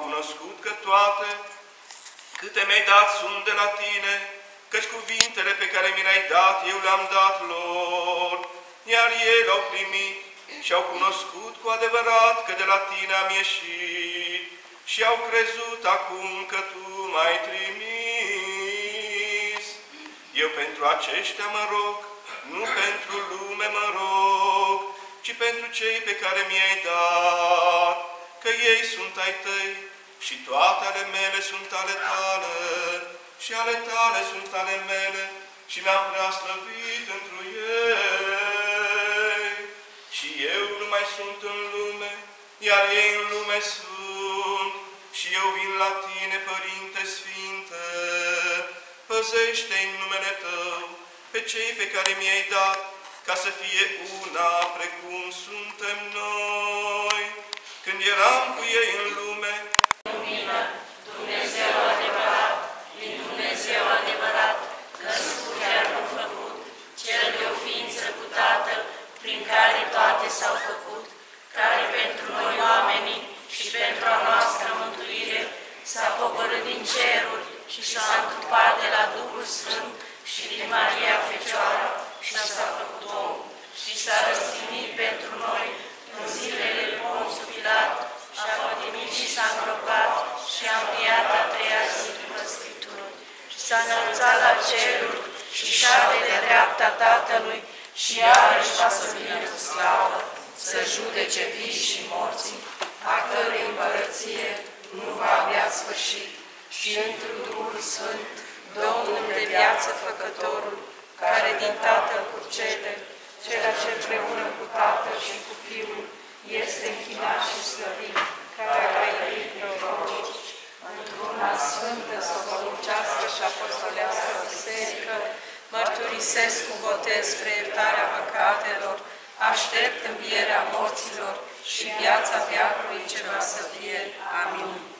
cunoscut că toate câte mi-ai dat sunt de la tine, căci cuvintele pe care mi le-ai dat, eu le-am dat lor, iar ei le-au primit și-au cunoscut cu adevărat că de la tine am ieșit și au crezut acum că tu m-ai trimis. Eu pentru aceștia mă rog, nu pentru lume mă rog, ci pentru cei pe care mi-ai dat, că ei sunt ai tăi și toate ale mele sunt ale tale și ale tale sunt ale mele și mi-am prea slăvit întru ei. Și eu nu mai sunt în lume, iar ei în lume sunt, și eu vin la tine, Părinte Sfinte. Păzește în numele Tău pe cei pe care mi-ai dat, ca să fie una precum suntem noi. Când eram cu ei în lume, lumină, Dumnezeu adevărat, din Dumnezeu adevărat, născut iar nu făcut, cel de o ființă cu Tatăl, prin care toate s-au făcut, care pentru noi oamenii și pentru a noastră mântuire s-a pogorât din ceruri și s-a întrupat de la Duhul Sfânt și din Maria Fecioară și s-a făcut om și s-a răstignit pentru noi în zilele lui Ponțiu Pilat și a pătimit și s-a îngropat și a înviat a treia zi după Scriptură și s-a înălțat la ceruri și șade de dreapta Tatălui și iarăși va să vină cu slavă să judece vii și morții, a cărei împărăție nu va avea sfârșit, și într-un Duhul Sfânt, Domnul de viață Făcătorul, care din Tatăl procede, cel ce împreună cu Tatăl și cu Fiul este închinat și slăvit, care a iubit pe proroci, într-una sfântă, săvălucească și apostolească biserică, mărturisesc cu botez spre iertarea păcatelor, aștept învierea morților și viața veacului ce va să fie. Amin.